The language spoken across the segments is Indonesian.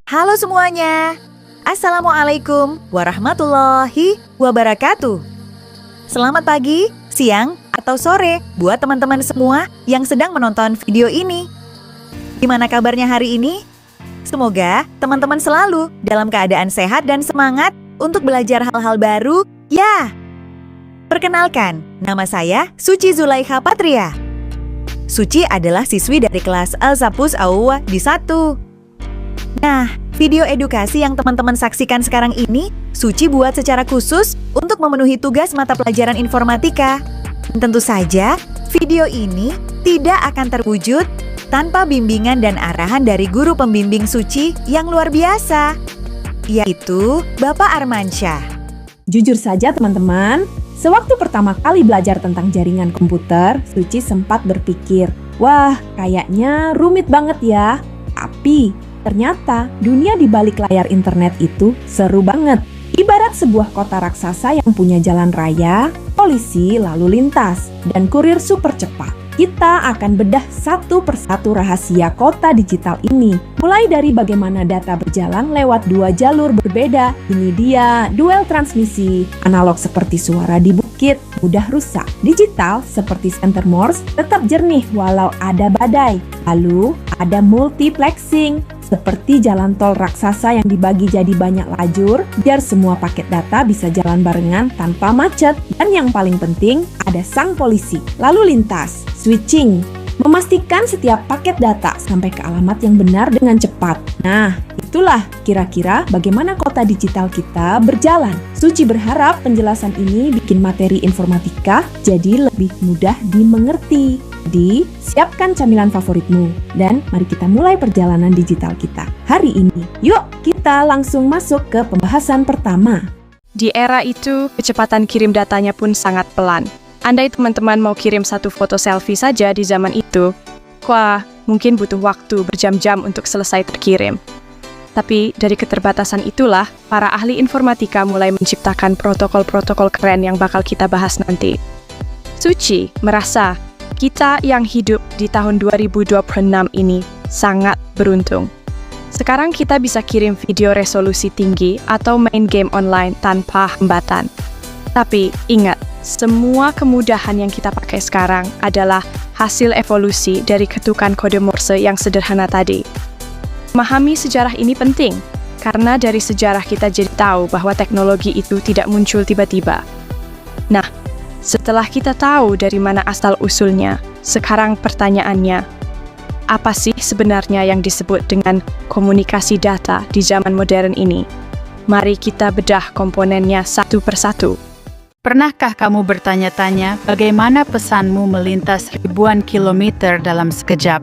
Halo semuanya. Assalamualaikum warahmatullahi wabarakatuh. Selamat pagi, siang, atau sore buat teman-teman semua yang sedang menonton video ini. Gimana kabarnya hari ini? Semoga teman-teman selalu dalam keadaan sehat dan semangat untuk belajar hal-hal baru, ya. Perkenalkan, nama saya Suci Zulaikha Patria. Suci adalah siswi dari kelas Al-Zapus Awa di 1. Nah, video edukasi yang teman-teman saksikan sekarang ini, Suci buat secara khusus untuk memenuhi tugas mata pelajaran informatika. Dan tentu saja, video ini tidak akan terwujud tanpa bimbingan dan arahan dari guru pembimbing Suci yang luar biasa, yaitu Bapak Armansyah. Jujur saja teman-teman, sewaktu pertama kali belajar tentang jaringan komputer, Suci sempat berpikir, wah kayaknya rumit banget ya. Tapi ternyata dunia di balik layar internet itu seru banget. Ibarat sebuah kota raksasa yang punya jalan raya, polisi lalu lintas, dan kurir super cepat. Kita akan bedah satu persatu rahasia kota digital ini. Mulai dari bagaimana data berjalan lewat 2 jalur berbeda. Ini dia duel transmisi. Analog seperti suara di bukit, mudah rusak. Digital seperti senter Morse, tetap jernih walau ada badai. Lalu ada multiplexing, seperti jalan tol raksasa yang dibagi jadi banyak lajur, biar semua paket data bisa jalan barengan tanpa macet. Dan yang paling penting, ada sang polisi. Lalu lintas, switching, memastikan setiap paket data sampai ke alamat yang benar dengan cepat. Nah, itulah kira-kira bagaimana kota digital kita berjalan. Suci berharap penjelasan ini bikin materi informatika jadi lebih mudah dimengerti. Jadi, siapkan camilan favoritmu dan mari kita mulai perjalanan digital kita hari ini. Yuk, kita langsung masuk ke pembahasan pertama. Di era itu, kecepatan kirim datanya pun sangat pelan. Andai teman-teman mau kirim satu foto selfie saja di zaman itu, wah, mungkin butuh waktu berjam-jam untuk selesai terkirim. Tapi dari keterbatasan itulah, para ahli informatika mulai menciptakan protokol-protokol keren yang bakal kita bahas nanti. Suci merasa kita yang hidup di tahun 2026 ini sangat beruntung. Sekarang kita bisa kirim video resolusi tinggi atau main game online tanpa hambatan. Tapi ingat, semua kemudahan yang kita pakai sekarang adalah hasil evolusi dari ketukan kode Morse yang sederhana tadi. Memahami sejarah ini penting, karena dari sejarah kita jadi tahu bahwa teknologi itu tidak muncul tiba-tiba. Nah, setelah kita tahu dari mana asal-usulnya, sekarang pertanyaannya, apa sih sebenarnya yang disebut dengan komunikasi data di zaman modern ini? Mari kita bedah komponennya satu persatu. Pernahkah kamu bertanya-tanya bagaimana pesanmu melintas ribuan kilometer dalam sekejap?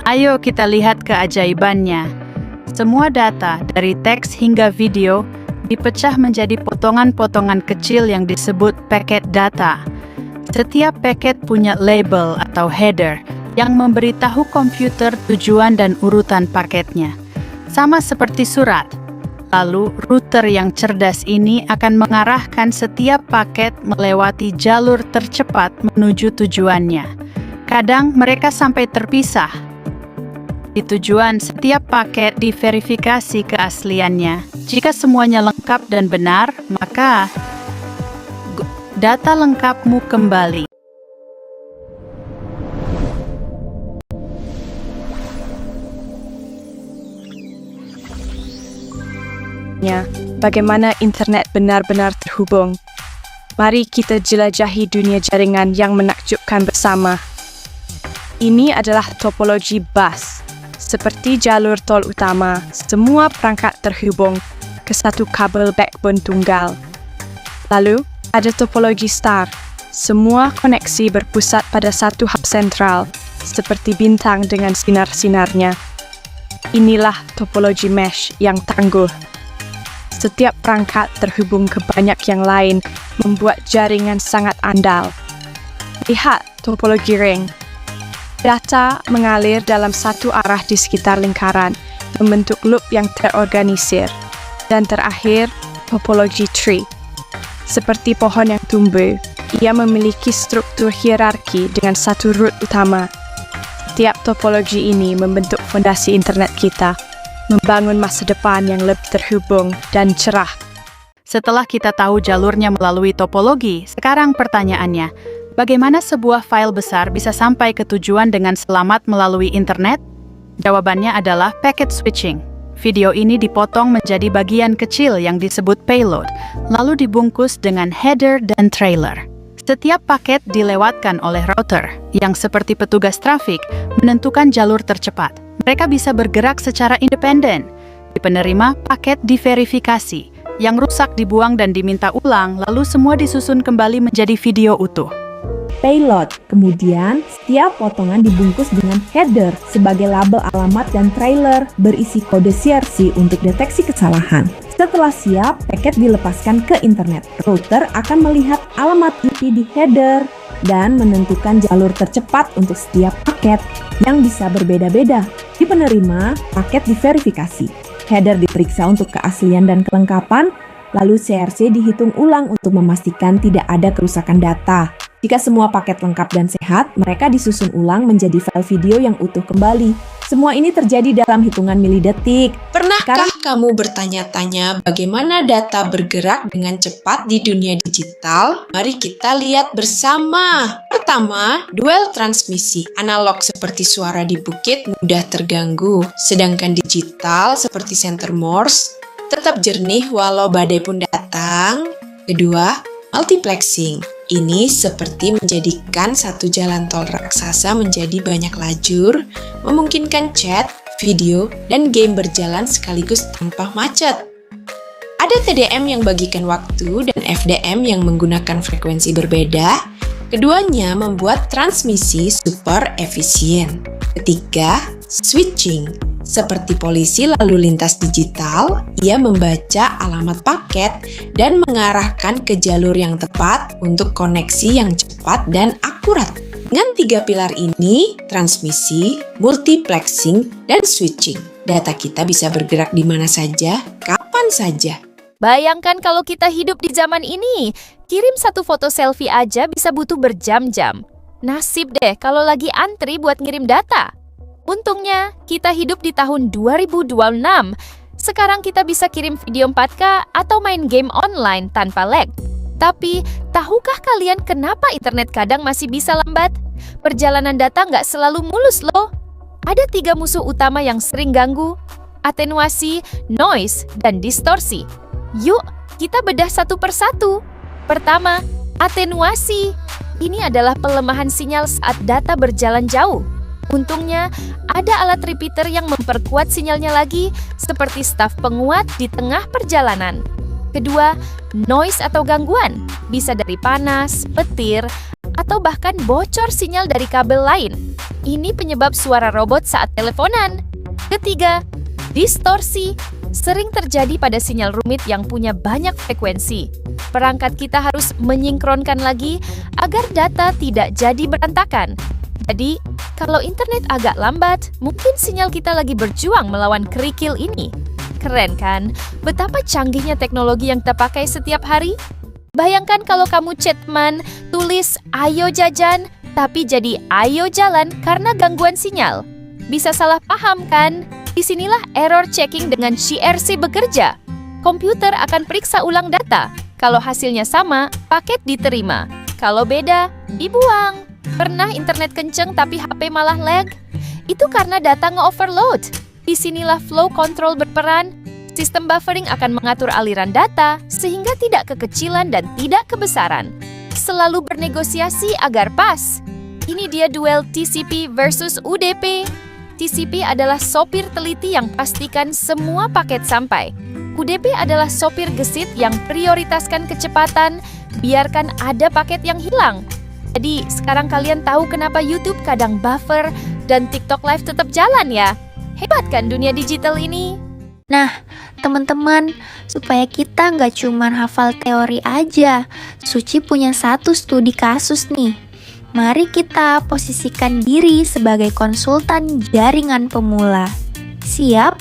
Ayo kita lihat keajaibannya. Semua data, dari teks hingga video, dipecah menjadi potongan-potongan kecil yang disebut paket data. Setiap paket punya label atau header yang memberitahu komputer tujuan dan urutan paketnya. Sama seperti surat. Lalu, router yang cerdas ini akan mengarahkan setiap paket melewati jalur tercepat menuju tujuannya. Kadang mereka sampai terpisah. Di tujuan, setiap paket diverifikasi keasliannya. Jika semuanya lengkap dan benar, maka data lengkapmu kembali. Bagaimana internet benar-benar terhubung? Mari kita jelajahi dunia jaringan yang menakjubkan bersama. Ini adalah topologi bus. Seperti jalur tol utama, semua perangkat terhubung ke satu kabel backbone tunggal. Lalu, ada topologi star. Semua koneksi berpusat pada satu hub sentral, seperti bintang dengan sinar-sinarnya. Inilah topologi mesh yang tangguh. Setiap perangkat terhubung ke banyak yang lain, membuat jaringan sangat andal. Lihat topologi ring. Data mengalir dalam satu arah di sekitar lingkaran, membentuk loop yang terorganisir. Dan terakhir, topologi tree. Seperti pohon yang tumbuh, ia memiliki struktur hierarki dengan satu root utama. Setiap topologi ini membentuk fondasi internet kita. membangun masa depan yang lebih terhubung dan cerah. Setelah kita tahu jalurnya melalui topologi, sekarang pertanyaannya, bagaimana sebuah file besar bisa sampai ke tujuan dengan selamat melalui internet? Jawabannya adalah packet switching. Video ini dipotong menjadi bagian kecil yang disebut payload, lalu dibungkus dengan header dan trailer. Setiap paket dilewatkan oleh router, yang seperti petugas trafik, menentukan jalur tercepat. Mereka bisa bergerak secara independen. Di penerima, paket diverifikasi. Yang rusak dibuang dan diminta ulang, lalu semua disusun kembali menjadi video utuh. Payload. Kemudian, setiap potongan dibungkus dengan header sebagai label alamat dan trailer berisi kode CRC untuk deteksi kesalahan. Setelah siap, paket dilepaskan ke internet. Router akan melihat alamat IP di header dan menentukan jalur tercepat untuk setiap paket yang bisa berbeda-beda. Di penerima, paket diverifikasi. Header diperiksa untuk keaslian dan kelengkapan, lalu CRC dihitung ulang untuk memastikan tidak ada kerusakan data. Jika semua paket lengkap dan sehat, mereka disusun ulang menjadi file video yang utuh kembali. Semua ini terjadi dalam hitungan milidetik. Pernahkah kamu bertanya-tanya bagaimana data bergerak dengan cepat di dunia digital? Mari kita lihat bersama. Pertama, dual transmisi. Analog seperti suara di bukit mudah terganggu, sedangkan digital seperti senter Morse tetap jernih walau badai pun datang. Kedua, multiplexing. Ini seperti menjadikan satu jalan tol raksasa menjadi banyak lajur, memungkinkan chat, video, dan game berjalan sekaligus tanpa macet. Ada TDM yang bagikan waktu dan FDM yang menggunakan frekuensi berbeda. Keduanya membuat transmisi super efisien. Ketiga, switching. Seperti polisi lalu lintas digital, ia membaca alamat paket dan mengarahkan ke jalur yang tepat untuk koneksi yang cepat dan akurat. Dengan tiga pilar ini, transmisi, multiplexing, dan switching, data kita bisa bergerak di mana saja, kapan saja. Bayangkan kalau kita hidup di zaman ini, kirim satu foto selfie aja bisa butuh berjam-jam. Nasib deh kalau lagi antri buat ngirim data. Untungnya, kita hidup di tahun 2026. Sekarang kita bisa kirim video 4K atau main game online tanpa lag. Tapi, tahukah kalian kenapa internet kadang masih bisa lambat? Perjalanan data nggak selalu mulus loh. Ada 3 musuh utama yang sering ganggu: atenuasi, noise, dan distorsi. Yuk, kita bedah satu persatu. Pertama, atenuasi. Ini adalah pelemahan sinyal saat data berjalan jauh. Untungnya, ada alat repeater yang memperkuat sinyalnya lagi, seperti staf penguat di tengah perjalanan. Kedua, noise atau gangguan. Bisa dari panas, petir, atau bahkan bocor sinyal dari kabel lain. Ini penyebab suara robot saat teleponan. Ketiga, distorsi. Sering terjadi pada sinyal rumit yang punya banyak frekuensi. Perangkat kita harus menyinkronkan lagi agar data tidak jadi berantakan. Jadi, kalau internet agak lambat, mungkin sinyal kita lagi berjuang melawan kerikil ini. Keren kan? Betapa canggihnya teknologi yang kita pakai setiap hari? Bayangkan kalau kamu chat teman, tulis "ayo jajan", tapi jadi "ayo jalan" karena gangguan sinyal. Bisa salah paham kan? Disinilah error checking dengan CRC bekerja. Komputer akan periksa ulang data. Kalau hasilnya sama, paket diterima. Kalau beda, dibuang. Pernah internet kenceng tapi HP malah lag? Itu karena data nge-overload. Disinilah flow control berperan. Sistem buffering akan mengatur aliran data sehingga tidak kekecilan dan tidak kebesaran. Selalu bernegosiasi agar pas. Ini dia duel TCP versus UDP. TCP adalah sopir teliti yang pastikan semua paket sampai. UDP adalah sopir gesit yang prioritaskan kecepatan, biarkan ada paket yang hilang. Jadi, sekarang kalian tahu kenapa YouTube kadang buffer dan TikTok Live tetap jalan ya? Hebat kan dunia digital ini? Nah, teman-teman, supaya kita nggak cuma hafal teori aja, Suci punya satu studi kasus nih. Mari kita posisikan diri sebagai konsultan jaringan pemula. Siap?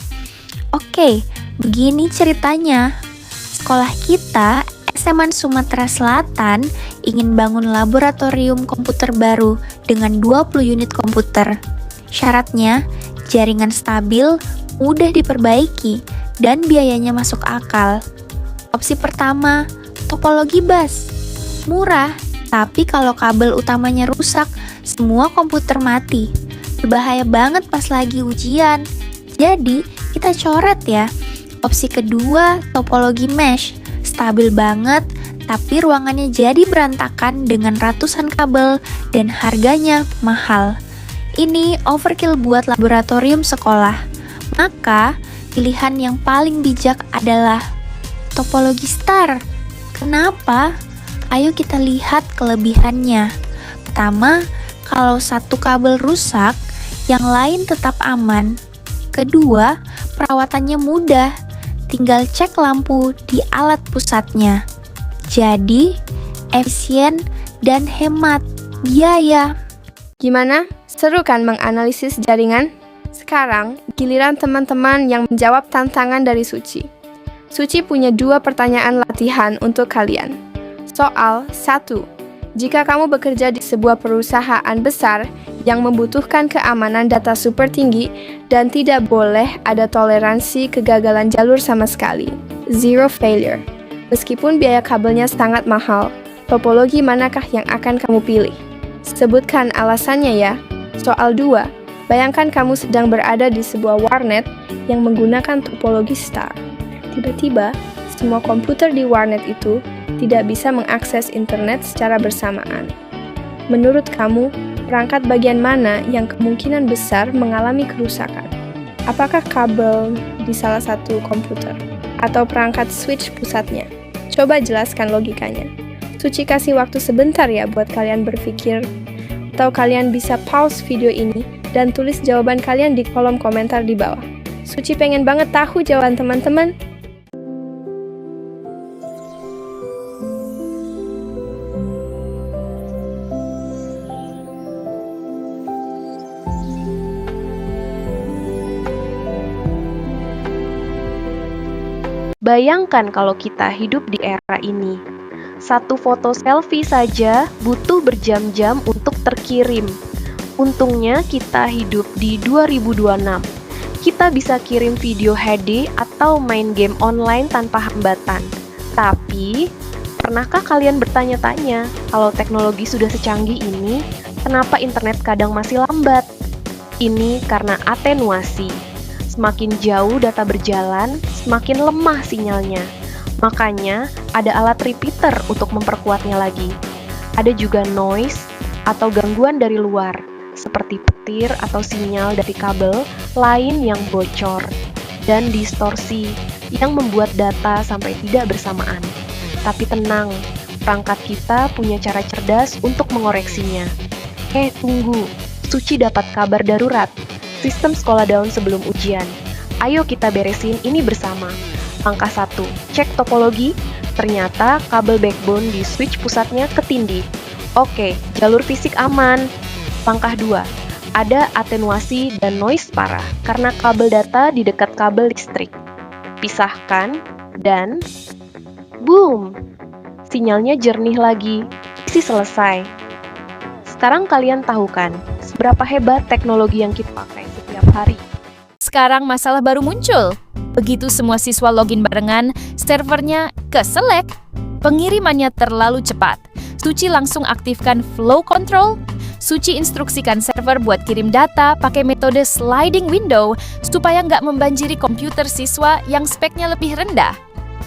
Oke, begini ceritanya. Sekolah kita, SMA Sumatera Selatan, ingin bangun laboratorium komputer baru dengan 20 unit komputer. Syaratnya, jaringan stabil, mudah diperbaiki, dan biayanya masuk akal. Opsi pertama, topologi bus. Murah, tapi kalau kabel utamanya rusak, semua komputer mati. Berbahaya banget pas lagi ujian. Jadi, kita coret ya. Opsi kedua, topologi mesh. Stabil banget, tapi ruangannya jadi berantakan dengan ratusan kabel dan harganya mahal. Ini overkill buat laboratorium sekolah. Maka, pilihan yang paling bijak adalah topologi star. Kenapa? Ayo kita lihat kelebihannya. Pertama, kalau satu kabel rusak, yang lain tetap aman. Kedua, perawatannya mudah. Tinggal cek lampu di alat pusatnya. Jadi, efisien dan hemat biaya. Gimana? Seru kan menganalisis jaringan? Sekarang, giliran teman-teman yang menjawab tantangan dari Suci. Suci punya 2 pertanyaan latihan untuk kalian. Soal 1. Jika kamu bekerja di sebuah perusahaan besar yang membutuhkan keamanan data super tinggi dan tidak boleh ada toleransi kegagalan jalur sama sekali. Zero failure. Meskipun biaya kabelnya sangat mahal, topologi manakah yang akan kamu pilih? Sebutkan alasannya ya. Soal 2. Bayangkan kamu sedang berada di sebuah warnet yang menggunakan topologi star. Tiba-tiba, semua komputer di warnet itu tidak bisa mengakses internet secara bersamaan. Menurut kamu, perangkat bagian mana yang kemungkinan besar mengalami kerusakan? Apakah kabel di salah satu komputer? Atau perangkat switch pusatnya? Coba jelaskan logikanya. Suci kasih waktu sebentar ya buat kalian berpikir. Atau kalian bisa pause video ini dan tulis jawaban kalian di kolom komentar di bawah. Suci pengen banget tahu jawaban teman-teman. Bayangkan kalau kita hidup di era ini. Satu foto selfie saja butuh berjam-jam untuk terkirim. Untungnya kita hidup di 2026. Kita bisa kirim video HD atau main game online tanpa hambatan. Tapi, pernahkah kalian bertanya-tanya, kalau teknologi sudah secanggih ini, kenapa internet kadang masih lambat? Ini karena atenuasi. Semakin jauh data berjalan, semakin lemah sinyalnya. Makanya, ada alat repeater untuk memperkuatnya lagi. Ada juga noise atau gangguan dari luar, seperti petir atau sinyal dari kabel lain yang bocor, dan distorsi yang membuat data sampai tidak bersamaan. Tapi tenang, perangkat kita punya cara cerdas untuk mengoreksinya. Tunggu, Suci dapat kabar darurat. Sistem sekolah down sebelum ujian. Ayo kita beresin ini bersama. Langkah 1, cek topologi. Ternyata kabel backbone di switch pusatnya ketindih. Oke, jalur fisik aman. Langkah 2, ada atenuasi dan noise parah karena kabel data di dekat kabel listrik. Pisahkan dan boom! Sinyalnya jernih lagi. Isi selesai. Sekarang kalian tahu kan seberapa hebat teknologi yang kita pakai setiap hari. Sekarang masalah baru muncul. Begitu semua siswa login barengan, servernya keselek. Pengirimannya terlalu cepat. Suci langsung aktifkan flow control. Suci instruksikan server buat kirim data pakai metode sliding window supaya nggak membanjiri komputer siswa yang speknya lebih rendah.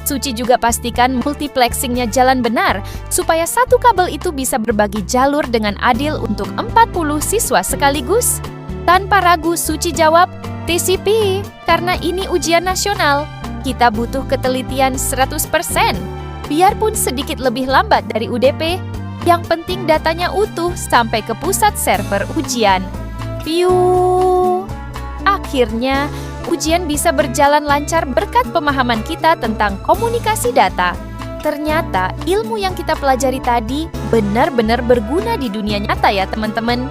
Suci juga pastikan multiplexingnya jalan benar supaya satu kabel itu bisa berbagi jalur dengan adil untuk 40 siswa sekaligus. Tanpa ragu Suci jawab, TCP, karena ini ujian nasional. Kita butuh ketelitian 100%. Biarpun sedikit lebih lambat dari UDP, yang penting datanya utuh sampai ke pusat server ujian. Piu. Akhirnya, ujian bisa berjalan lancar berkat pemahaman kita tentang komunikasi data. Ternyata ilmu yang kita pelajari tadi benar-benar berguna di dunia nyata ya teman-teman.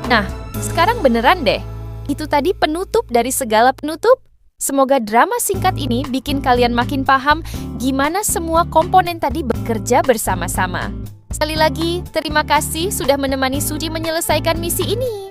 Nah, sekarang beneran deh. Itu tadi penutup dari segala penutup. Semoga drama singkat ini bikin kalian makin paham gimana semua komponen tadi bekerja bersama-sama. Sekali lagi, terima kasih sudah menemani Suci menyelesaikan misi ini.